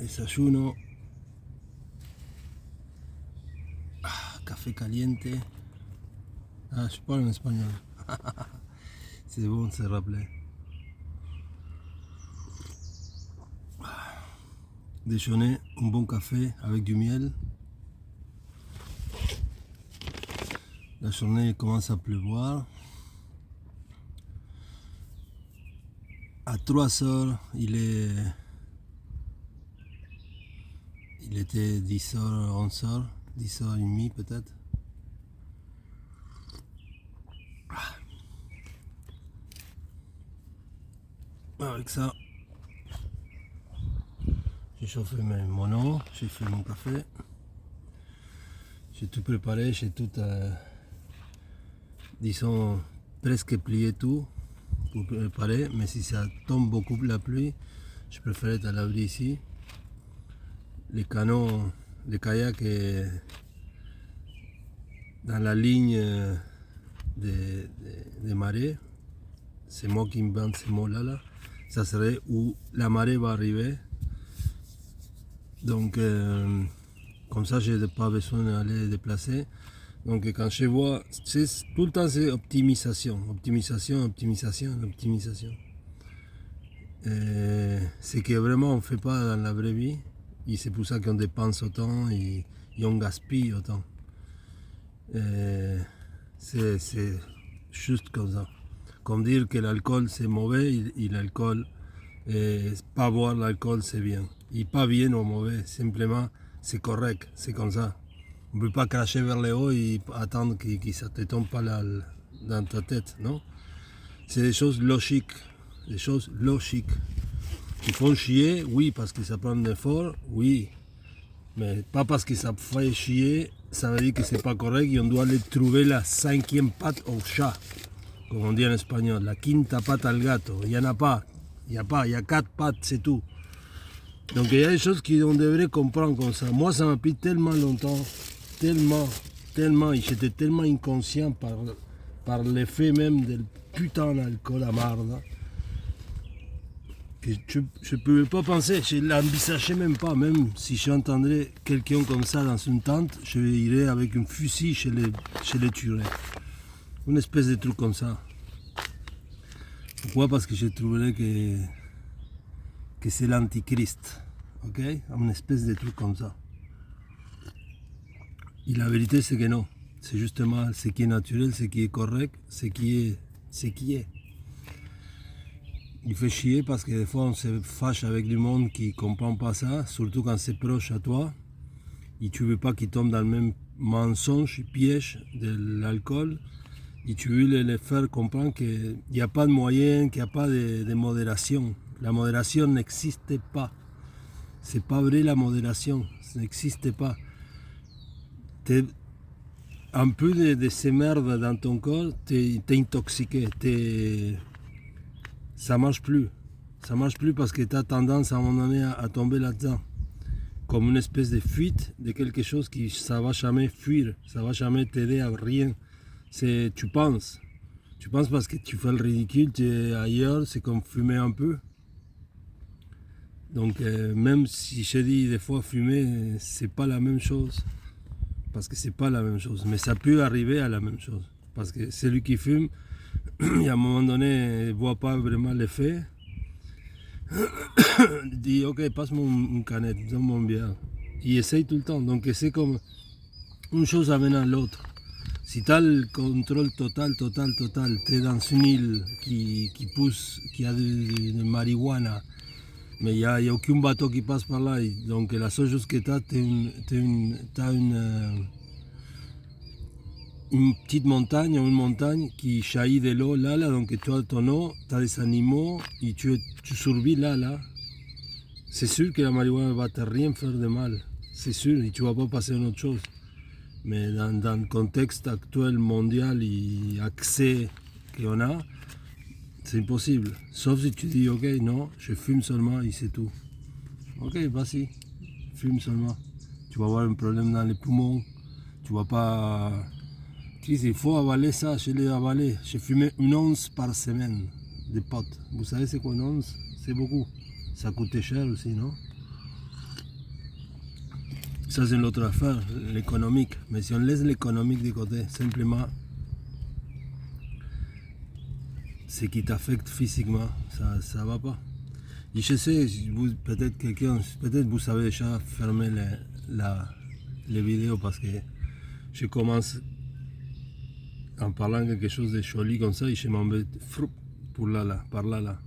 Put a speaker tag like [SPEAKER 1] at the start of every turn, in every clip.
[SPEAKER 1] Desayuno, café caliente. Ah, je parle en espagnol. C'est bon de se rappeler. Déjeuner, un bon café avec du miel. La journée commence à pleuvoir. À 3 heures, il était 10 heures, 11 heures, 10 heures et demie peut-être. Avec ça, j'ai chauffé mon eau, j'ai fait mon café. J'ai tout préparé, j'ai tout, disons, presque plié tout pour préparer. Mais si ça tombe beaucoup la pluie, je préfère être à l'abri ici. Les canaux, les kayaks dans la ligne des marées. C'est moi qui invente ces mots-là. Là. Ça serait où la marée va arriver. Donc, comme ça, je n'ai pas besoin d'aller déplacer. Donc, quand je vois, tout le temps, c'est optimisation. C'est que vraiment, on ne fait pas dans la vraie vie. Et c'est pour ça qu'on dépense autant et on gaspille autant. C'est juste comme ça. Comme dire que l'alcool c'est mauvais et l'alcool, pas boire l'alcool c'est bien. Et pas bien ou mauvais, simplement c'est correct, c'est comme ça. On ne peut pas cracher vers le haut et attendre que ça ne te tombe pas dans ta tête, non? C'est des choses logiques, Ils font chier, oui, parce que ça prend de l'effort, oui. Mais pas parce que ça fait chier, ça veut dire que c'est pas correct et on doit aller trouver la 5e patte au chat, comme on dit en espagnol, la quinta pata al gato. Il n'y en a pas, il y a 4 pattes, c'est tout. Donc il y a des choses qu'on devrait comprendre comme ça. Moi, ça m'a pris tellement longtemps, tellement, et j'étais tellement inconscient par l'effet même del putain d'alcool à marde. Que je ne pouvais pas penser, je ne l'envisageais même pas, même si j'entendrais quelqu'un comme ça dans une tente, je irais avec un fusil, je les tuerais. Une espèce de truc comme ça. Pourquoi? Parce que je trouverais que c'est l'antichrist, ok? Une espèce de truc comme ça. Et la vérité c'est que non, c'est justement ce qui est naturel, ce qui est correct, ce qui est. Il fait chier parce que des fois on se fâche avec du monde qui ne comprend pas ça, surtout quand c'est proche à toi, et tu ne veux pas qu'ils tombent dans le même mensonge, piège de l'alcool, et tu veux les faire comprendre qu'il n'y a pas de moyen, qu'il n'y a pas de modération. La modération n'existe pas. C'est pas vrai la modération, ça n'existe pas. Un peu de ces merdes dans ton corps, t'es intoxiqué, ça marche plus. Ça marche plus parce que tu as tendance à un moment donné à tomber là-dedans. Comme une espèce de fuite de quelque chose qui ça va jamais fuir, ça va jamais t'aider à rien. Tu penses parce que tu fais le ridicule, tu es ailleurs, c'est comme fumer un peu. Donc même si je dis des fois fumer, c'est pas la même chose. Parce que c'est pas la même chose. Mais ça peut arriver à la même chose. Parce que celui qui fume, et à un moment donné, il ne voit pas vraiment l'effet. Il dit, ok, passe-moi une canette, donne-moi un bière. Il essaye tout le temps. Donc c'est comme une chose amène à l'autre. Si tu as le contrôle total, tu es dans une île qui pousse, qui a de marijuana, mais il n'y a aucun bateau qui passe par là. Donc la seule chose que tu as, une petite montagne ou une montagne qui jaillit de l'eau là, donc tu as ton eau, tu as des animaux et tu survis là. C'est sûr que la marijuana ne va te rien faire de mal, c'est sûr, et tu ne vas pas passer à une autre chose. Mais dans le contexte actuel mondial et accès qu'on a, c'est impossible. Sauf si tu dis, ok, non, je fume seulement et c'est tout. Ok, vas-y, fume seulement. Tu vas avoir un problème dans les poumons, tu vas pas... Il faut avaler ça, je l'ai avalé. J'ai fumé 1 once par semaine de potes. Vous savez c'est quoi 1 once? C'est beaucoup. Ça coûtait cher aussi, non? Ça, c'est l'autre affaire, l'économique. Mais si on laisse l'économique de côté, simplement, ce qui t'affecte physiquement, ça va pas. Et je sais, peut-être vous savez déjà fermer les vidéos parce que je commence en parlant quelque chose de joli comme ça et je m'en vais pour par là.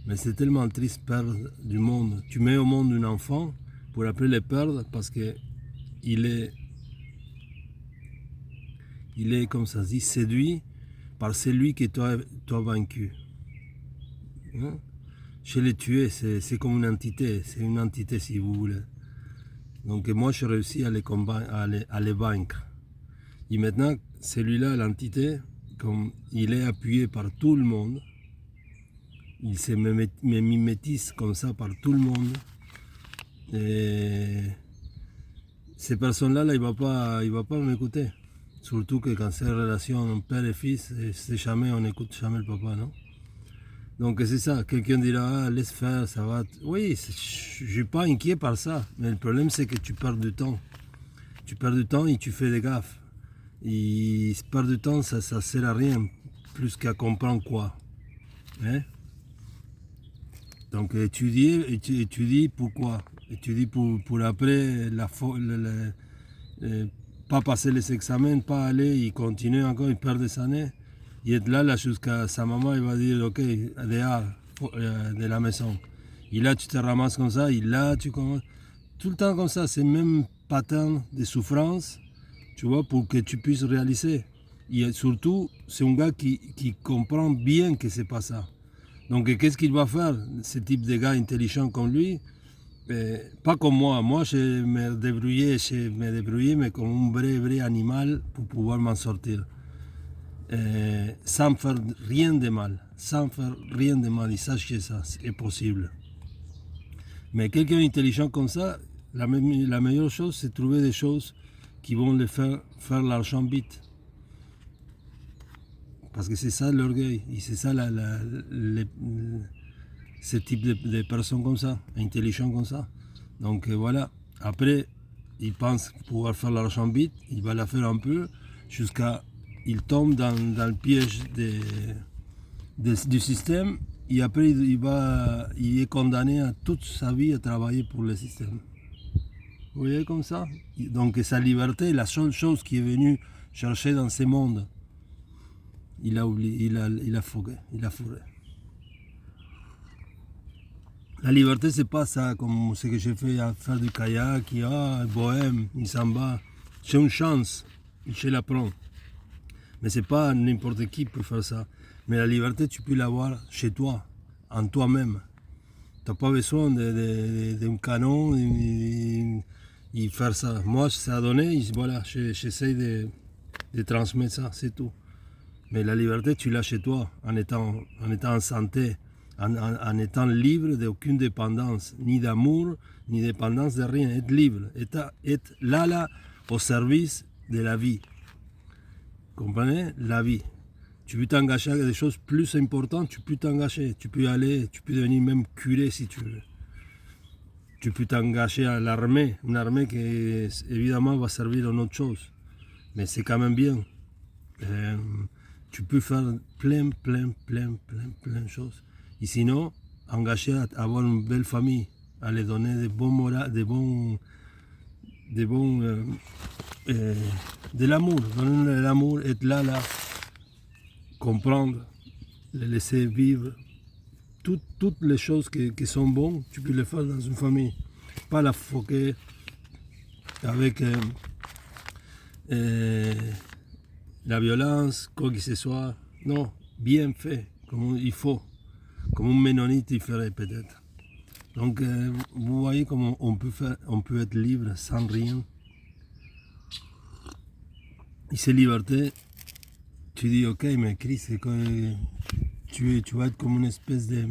[SPEAKER 1] Mais c'est tellement triste perdre du monde. Tu mets au monde un enfant pour après le perdre parce que il est comme ça se dit, séduit par celui que toi vaincu. Hein? Je l'ai tué, c'est comme une entité, c'est une entité si vous voulez. Donc moi j'ai réussi à les combattre, à les vaincre. Et maintenant, celui-là, l'entité, comme il est appuyé par tout le monde, il se mimétise comme ça par tout le monde. Et ces personnes-là, il va pas m'écouter. Surtout que quand c'est une relation père et fils, on n'écoute jamais le papa, non? Donc c'est ça, quelqu'un dira, laisse faire, ça va. Oui, je ne suis pas inquiet par ça, mais le problème c'est que tu perds du temps. Tu perds du temps et tu fais des gaffes. Et perdre du temps, ça ne sert à rien, plus qu'à comprendre quoi. Hein? Donc étudie pourquoi. Étudie pour après, pas passer les examens, pas aller, et continuer encore, il perd des années. Il est là jusqu'à sa maman, il va dire, ok, dehors de la maison. Et là, tu te ramasses comme ça, et là, tu commences. Tout le temps comme ça, c'est le même pattern de souffrance, tu vois, pour que tu puisses réaliser. Et surtout, c'est un gars qui comprend bien que c'est pas ça. Donc, qu'est-ce qu'il va faire, ce type de gars intelligent comme lui? Pas comme moi. Moi, je me débrouillais, mais comme un vrai animal pour pouvoir m'en sortir. Sans faire rien de mal. Et sache que ça, c'est possible. Mais quelqu'un intelligent comme ça, la meilleure chose, c'est trouver des choses qui vont le faire l'argent vite. Parce que c'est ça l'orgueil. Et c'est ça ce type de personnes comme ça, intelligents comme ça. Donc voilà. Après, il pense pouvoir faire l'argent vite, il va la faire un peu, jusqu'à il tombe dans le piège du système, et après il est condamné à toute sa vie à travailler pour le système. Vous voyez comme ça? Donc sa liberté, la seule chose qui est venue chercher dans ce monde, il a oublié, il a fourré. La liberté, c'est pas ça, comme ce que j'ai fait à faire du kayak, bohème, il s'en va. J'ai une chance, je la prends. Mais c'est pas n'importe qui peut faire ça. Mais la liberté, tu peux l'avoir chez toi, en toi-même. Tu n'as pas besoin d'un canon et faire ça. Moi, ça a donné, voilà, j'essaie de transmettre ça, c'est tout. Mais la liberté, tu l'as chez toi, en étant en santé, en étant libre d'aucune dépendance, ni d'amour, ni dépendance de rien. Être libre, être là, au service de la vie. Comprenez? La vie. Tu peux t'engager à des choses plus importantes, tu peux t'engager. Tu peux aller, tu peux devenir même curé si tu veux. Tu peux t'engager à l'armée, une armée qui évidemment va servir à une autre chose. Mais c'est quand même bien. Tu peux faire plein de choses. Et sinon, engager à avoir une belle famille, à les donner de l'amour, donner de l'amour, être là, comprendre, les laisser vivre. Toutes les choses qui sont bonnes, tu peux les faire dans une famille. Pas la foquer avec la violence, quoi que ce soit. Non, bien fait, comme il faut. Comme un ménonite il ferait peut-être. Donc vous voyez comment on peut être libre sans rien. Et cette liberté, tu dis ok, mais Christ, c'est que tu vas être comme une espèce de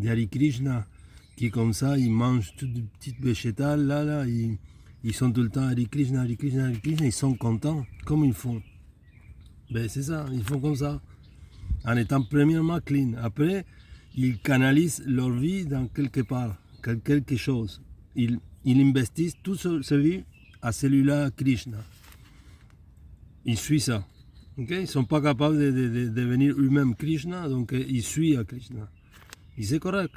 [SPEAKER 1] Hare Krishna qui est comme ça, ils mangent toutes les petites végétales là, ils sont tout le temps Hare Krishna, ils sont contents, comme ils font. Ben c'est ça, ils font comme ça, en étant premièrement clean. Après, ils canalisent leur vie dans quelque part, quelque chose. Ils investissent toute sa vie à celui-là Krishna. Ils suivent ça. Okay? Ils ne sont pas capables de devenir eux-mêmes Krishna, donc ils suivent à Krishna. Et c'est correct.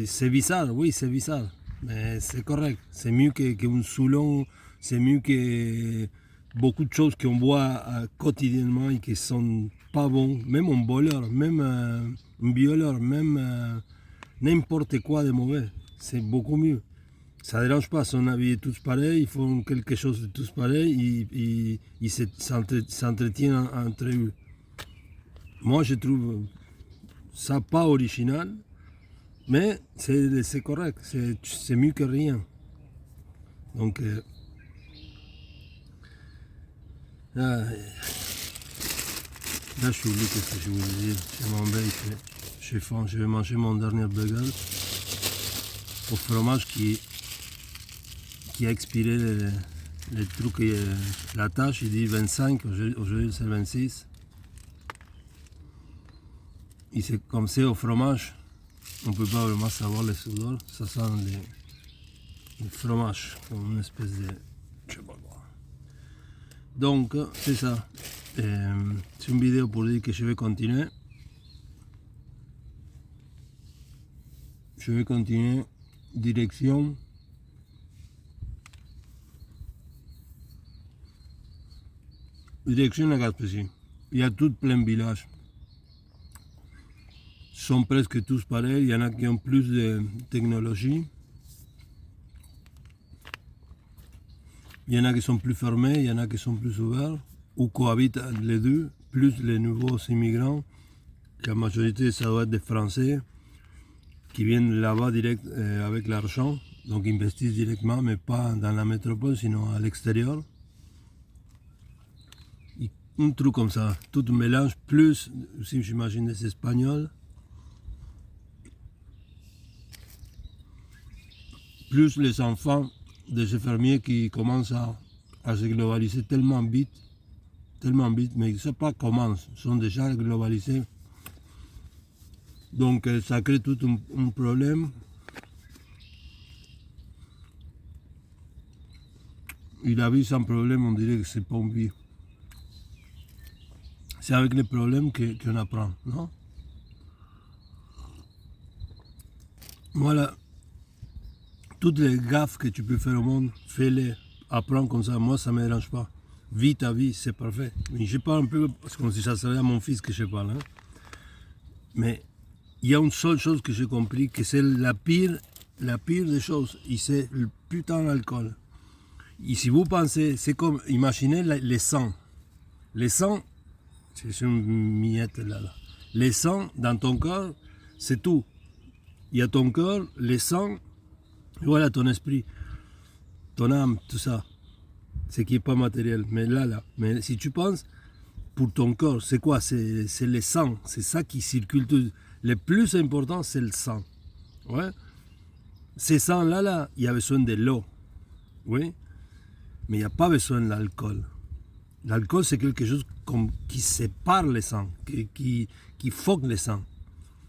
[SPEAKER 1] C'est bizarre, oui, c'est bizarre. Mais c'est correct. C'est mieux qu'un Soulon, c'est mieux que beaucoup de choses qu'on boit quotidiennement et qui ne sont pas bons. Même un voleur, même un violeur, même n'importe quoi de mauvais. C'est beaucoup mieux. Ça ne dérange pas, sont habillés tous pareils, ils font quelque chose de tous pareil, ils s'entretiennent entre eux. Moi, je trouve ça pas original, mais c'est correct, c'est mieux que rien. Donc, là, je suis oublié ce que je voulais dire. Je m'embête, j'ai faim, je vais manger mon dernier burger au fromage qui a expiré le truc, la tâche, il dit 25, aujourd'hui c'est 26. Et c'est comme c'est au fromage, on ne peut pas vraiment savoir les odeurs, ça sent le fromage, comme une espèce de... je sais pas quoi. Donc, c'est ça. C'est une vidéo pour dire que je vais continuer. Je vais continuer direction la Gaspésie. Il y a tout plein de villages. Ils sont presque tous pareils. Il y en a qui ont plus de technologie. Il y en a qui sont plus fermés, il y en a qui sont plus ouverts, ou cohabitent les deux, plus les nouveaux immigrants. La majorité, ça doit être des Français qui viennent là-bas direct avec l'argent, donc investissent directement, mais pas dans la métropole, sinon à l'extérieur. Un truc comme ça, tout un mélange, plus, si j'imagine, des Espagnols, plus les enfants de ces fermiers qui commencent à se globaliser tellement vite, mais ils ne savent pas comment, ils sont déjà globalisés. Donc ça crée tout un problème. Et la vie sans problème, on dirait que c'est pas une vie. C'est avec les problèmes qu'on apprend, non? Voilà. Toutes les gaffes que tu peux faire au monde, fais-les. Apprends comme ça. Moi, ça ne me dérange pas. Vis ta vie, c'est parfait. Mais je parle un peu, parce que si ça serait à mon fils que je parle. Hein. Mais il y a une seule chose que j'ai compris, que c'est la pire des choses. Et c'est le putain d'alcool. Et si vous pensez, c'est comme, imaginez les sangs. Les sangs, c'est une miette là. Les sangs dans ton corps, c'est tout. Il y a ton corps, les sangs, voilà ton esprit, ton âme, tout ça. Ce qui n'est pas matériel. Mais là. Mais si tu penses, pour ton corps, c'est quoi? C'est le sang. C'est ça qui circule tout. Le plus important, c'est le sang. Ouais. Ces sangs-là, il y a besoin de l'eau. Oui. Mais il n'y a pas besoin de l'alcool. L'alcool, c'est quelque chose qui sépare les sangs, qui foque les sangs.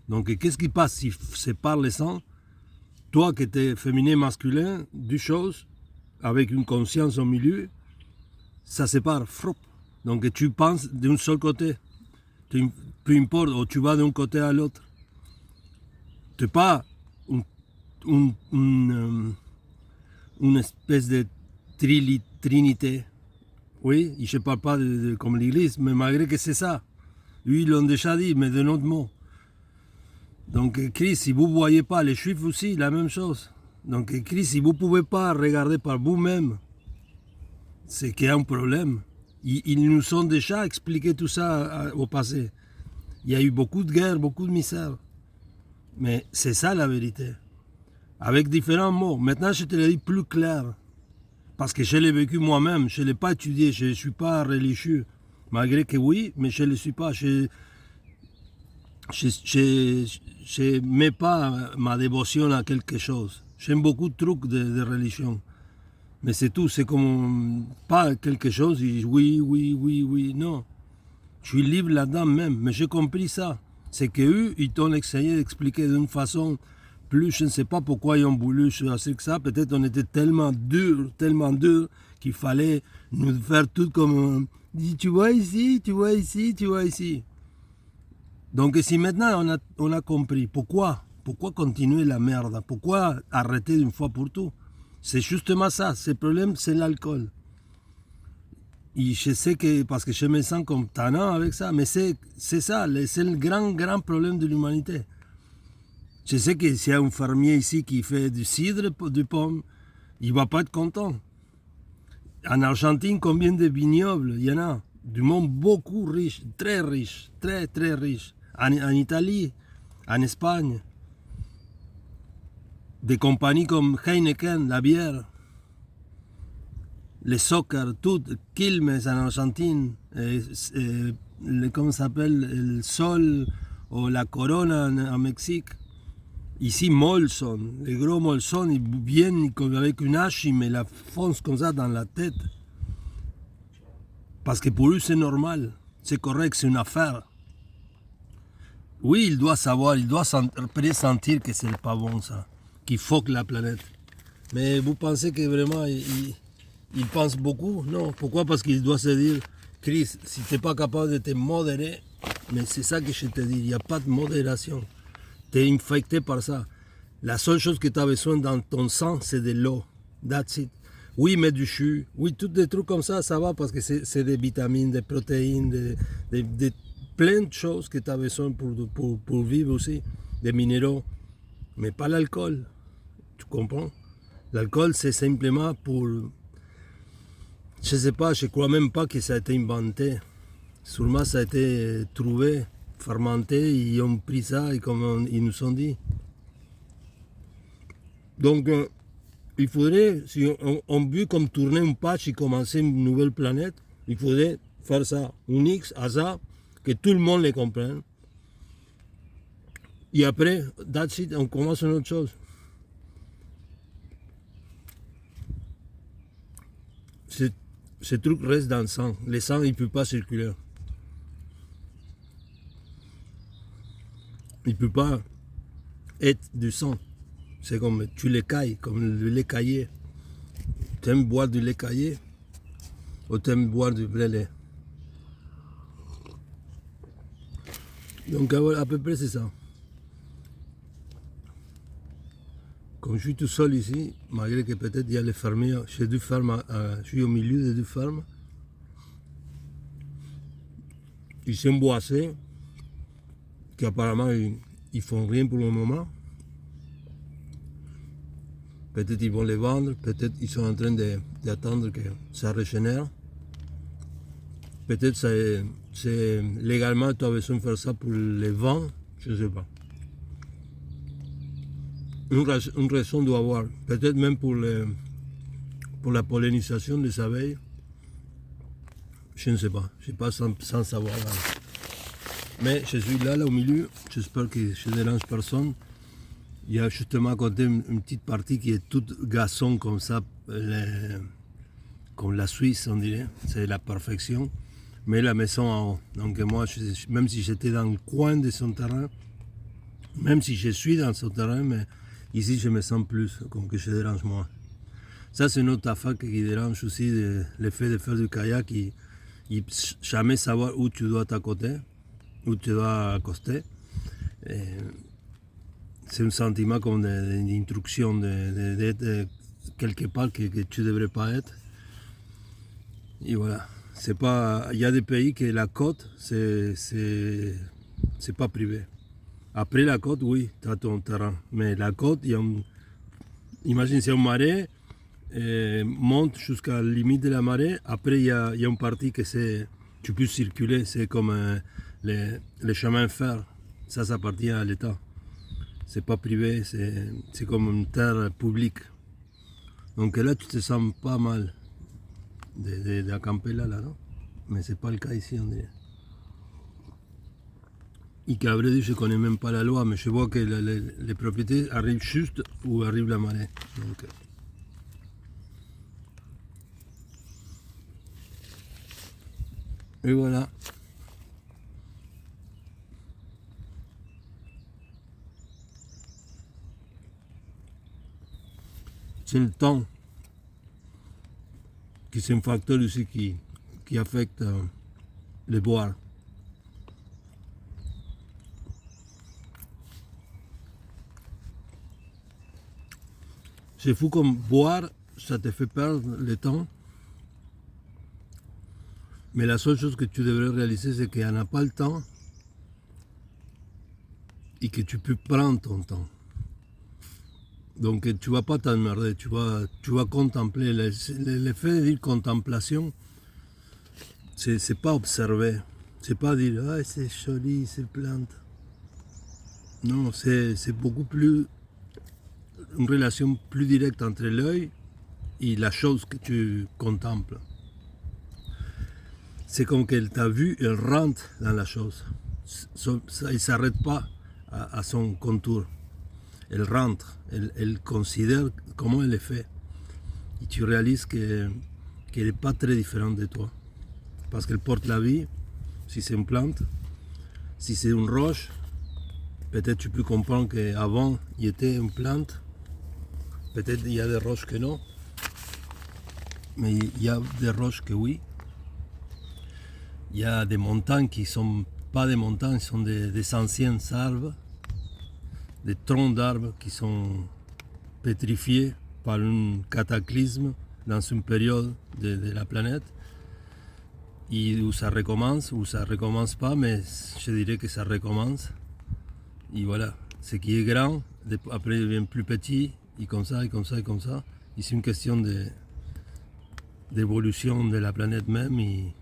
[SPEAKER 1] Donc, qu'est-ce qui passe si sépare les sangs? Toi qui es féminin, masculin, deux choses, avec une conscience au milieu, ça sépare. Donc, tu penses d'un seul côté. Peu importe, ou tu vas d'un côté à l'autre. Tu n'es pas une espèce de trinité. Oui, je ne parle pas comme l'Église, mais malgré que c'est ça. Eux, ils l'ont déjà dit, mais de notre mot. Donc, Christ, si vous ne voyez pas, les Juifs aussi, la même chose. Donc, Christ, si vous ne pouvez pas regarder par vous-même, c'est qu'il y a un problème. Ils nous ont déjà expliqué tout ça au passé. Il y a eu beaucoup de guerres, beaucoup de misère. Mais c'est ça la vérité. Avec différents mots. Maintenant, je te le dis plus clair. Parce que je l'ai vécu moi-même, je ne l'ai pas étudié, je ne suis pas religieux. Malgré que oui, mais je ne le suis pas. Je ne mets pas ma dévotion à quelque chose. J'aime beaucoup de trucs de religion. Mais c'est tout, c'est comme pas quelque chose, oui, non. Je suis libre là-dedans même, mais j'ai compris ça. C'est qu'eux, ils t'ont essayé d'expliquer d'une façon plus, je ne sais pas pourquoi ils ont voulu choisir que ça. Peut-être on était tellement dur, qu'il fallait nous faire tout comme... Tu vois ici, tu vois ici, tu vois ici. Donc si maintenant on a compris, pourquoi continuer la merde? Pourquoi arrêter d'une fois pour tout? C'est justement ça. Ce problème, c'est l'alcool. Et je sais que, parce que je me sens comme tannant avec ça, mais c'est ça, c'est le grand problème de l'humanité. Je sais que s'il y a un fermier ici qui fait du cidre de pomme, il ne va pas être content. En Argentine, combien de vignobles il y en a? Du monde beaucoup riche, très riche. En Italie, en Espagne, des compagnies comme Heineken, la bière, le soccer, tout, Quilmes en Argentine, comment ça s'appelle, le Sol ou la Corona en Mexique. Ici, Molson, les gros Molson, ils viennent avec une hache, ils me la foncent comme ça dans la tête. Parce que pour eux, c'est normal, c'est correct, c'est une affaire. Oui, il doit savoir, il doit pressentir que c'est pas bon ça, qu'il foque la planète. Mais vous pensez que vraiment, il pense beaucoup? Non. Pourquoi? Parce qu'il doit se dire, Chris, si tu n'es pas capable de te modérer, mais c'est ça que je te dis, il n'y a pas de modération. Tu es infecté par ça. La seule chose que tu as besoin dans ton sang, c'est de l'eau. That's it. Oui, mais du jus. Oui, tous des trucs comme ça va parce que c'est des vitamines, des protéines, plein de choses que tu as besoin pour vivre aussi. Des minéraux. Mais pas l'alcool. Tu comprends? L'alcool, c'est simplement pour... Je sais pas, je crois même pas que ça a été inventé. Sûrement, ça a été trouvé, fermenté, ils ont pris ça et comme ils nous ont dit. Donc, il faudrait, si on veut comme tourner une page et commencer une nouvelle planète, il faudrait faire ça, un X à ça, que tout le monde les comprenne. Et après, that's it, on commence une autre chose. Ce truc reste dans le sang. Le sang, il ne peut pas circuler. Il ne peut pas être du sang. C'est comme tu l'écailles, comme le lait caillé. Tu aimes boire du lait caillé ou tu aimes boire du vrai lait. Donc à peu près c'est ça. Comme je suis tout seul ici, malgré que peut-être il y a les fermiers, j'ai deux fermes, je suis au milieu de deux fermes. Ils sont boissés, qu'apparemment ils font rien pour le moment. Peut-être ils vont les vendre, peut-être ils sont en train d'attendre que ça régénère. Peut-être c'est légalement tu as besoin de faire ça pour les vendre, je ne sais pas. Une raison doit avoir, peut-être même pour la pollinisation des abeilles. Je ne sais pas, je ne sais pas sans savoir. Mais je suis là au milieu, j'espère que je ne dérange personne. Il y a justement à côté une petite partie qui est toute gazon comme ça, comme la Suisse on dirait, c'est la perfection. Mais la maison en haut, donc moi, même si j'étais dans le coin de son terrain, même si je suis dans son terrain, mais ici je me sens plus, comme que je dérange moins. Ça c'est une autre affaire qui dérange aussi, le fait de faire du kayak, et jamais savoir où tu dois t'accoter, où tu dois accoster. C'est un sentiment comme d'instruction, d'être quelque part que tu ne devrais pas être. Et voilà. C'est pas, il y a des pays que la côte, c'est pas privé. Après la côte, oui, tu as ton terrain. Mais la côte, imagine, c'est une marée, monte jusqu'à la limite de la marée. Après, il y a une partie que tu peux circuler, c'est comme les chemins de fer. Ça appartient à l'État. C'est pas privé, c'est comme une terre publique. Donc là, tu te sens pas mal d'acamper là, non? Mais c'est pas le cas ici, on dirait. Et qu'à vrai dire, je connais même pas la loi, mais je vois que les propriétés arrivent juste où arrive la marée. Donc, et voilà. c'est le temps qui c'est un facteur aussi qui affecte le boire. C'est fou comme boire, ça te fait perdre le temps. Mais la seule chose que tu devrais réaliser, c'est qu'il n'y en a pas le temps et que tu peux prendre ton temps. Donc tu ne vas pas t'emmerder, tu vas contempler. L'effet de dire contemplation, c'est pas observer. C'est pas dire ah, c'est joli, ces plantes. Non, c'est beaucoup plus une relation plus directe entre l'œil et la chose que tu contemples. C'est comme qu'elle t'a vu, elle rentre dans la chose. Ça, il ne s'arrête pas à son contour. Elle rentre, elle considère comment elle est faite. Et tu réalises qu'elle n'est pas très différente de toi. Parce qu'elle porte la vie, si c'est une plante, si c'est une roche, peut-être tu peux comprendre qu'avant il y était une plante. Peut-être il y a des roches que non. Mais il y a des roches que oui. Il y a des montagnes qui ne sont pas des montagnes, sont des anciens arbres, des troncs d'arbres qui sont pétrifiés par un cataclysme dans une période de la planète, et où ça recommence pas, mais je dirais que ça recommence. Et voilà, ce qui est grand, après devient plus petit, et comme ça, et comme ça, et comme ça. Et c'est une question d'évolution de la planète même. Et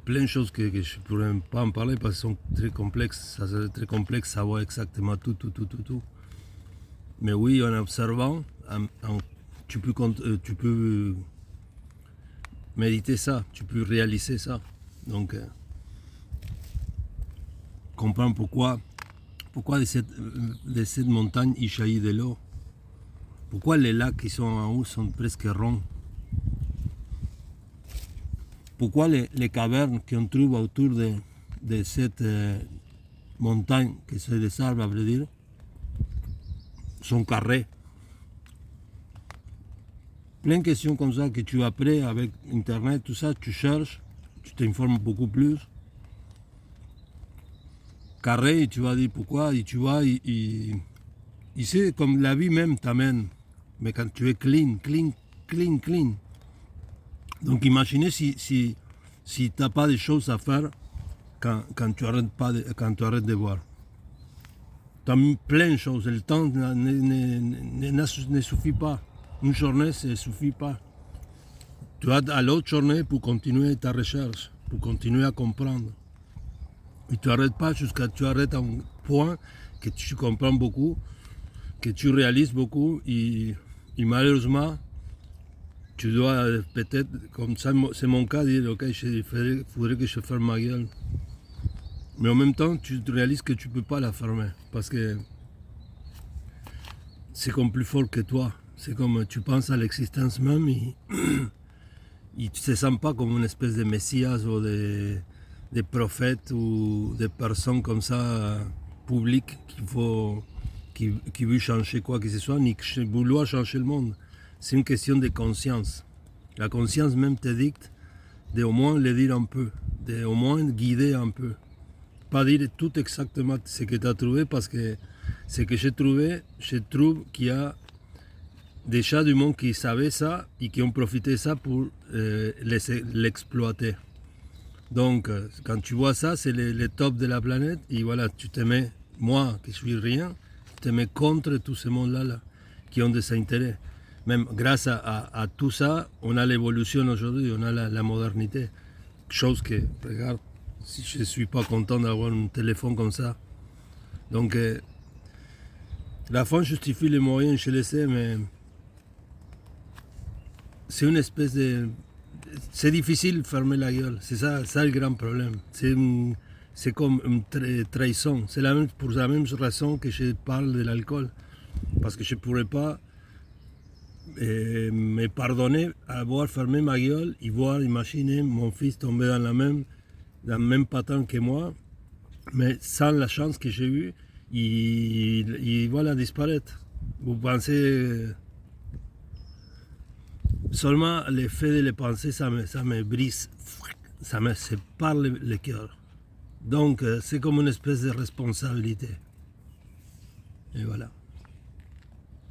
[SPEAKER 1] plein de choses que je ne pourrais pas en parler parce qu'elles sont très complexes. Ça serait très complexe savoir exactement tout. Mais oui, en observant, tu peux méditer ça, tu peux réaliser ça. Donc, comprendre pourquoi de cette montagne il jaillit de l'eau. Pourquoi les lacs qui sont en haut sont presque ronds. Pourquoi les cavernes qu'on trouve autour de cette montagne, que c'est des arbres à vrai dire, sont carrées. Plein de questions comme ça que tu apprends avec Internet, tout ça, tu cherches, tu t'informes beaucoup plus. Carré, et tu vas dire pourquoi, et tu vois, et c'est comme la vie même t'amène, mais quand tu es clean. Donc imaginez si tu n'as pas de choses à faire quand tu arrêtes de boire. Tu as plein de choses, le temps ne suffit pas. Une journée, ça ne suffit pas. Tu as à l'autre journée pour continuer ta recherche, pour continuer à comprendre. Et tu n'arrêtes pas jusqu'à tu arrêtes à un point que tu comprends beaucoup, que tu réalises beaucoup, et malheureusement, tu dois peut-être, comme ça c'est mon cas, dire ok, il faudrait que je ferme ma gueule. Mais en même temps, tu réalises que tu ne peux pas la fermer, parce que c'est comme plus fort que toi. C'est comme tu penses à l'existence même, et tu ne te sens pas comme une espèce de messias ou de prophète ou de personne comme ça, publique, qui veut changer quoi que ce soit, ni vouloir changer le monde. C'est une question de conscience. La conscience même te dicte d'au moins le dire un peu, d'au moins guider un peu. Pas dire tout exactement ce que tu as trouvé, parce que ce que j'ai trouvé, je trouve qu'il y a déjà du monde qui savait ça et qui ont profité de ça pour l'exploiter. Donc, quand tu vois ça, c'est le top de la planète, et voilà, tu te mets, moi qui suis rien, tu te mets contre tout ce monde-là qui ont des intérêts. Même grâce à tout ça, on a l'évolution aujourd'hui, on a la modernité. Chose que, regarde, si je ne suis pas content d'avoir un téléphone comme ça. Donc, la fin justifie les moyens, je le sais, mais c'est une espèce de... C'est difficile de fermer la gueule, c'est ça le grand problème. C'est comme une trahison. C'est pour la même raison que je parle de l'alcool. Parce que je ne pourrais pas me pardonner à avoir fermé ma gueule et voir, imaginer mon fils tomber dans le même pattern que moi, mais sans la chance que j'ai eue, et voilà, disparaître. Vous pensez Seulement le fait de les penser, ça me brise, ça me sépare le cœur. Donc c'est comme une espèce de responsabilité. Et voilà.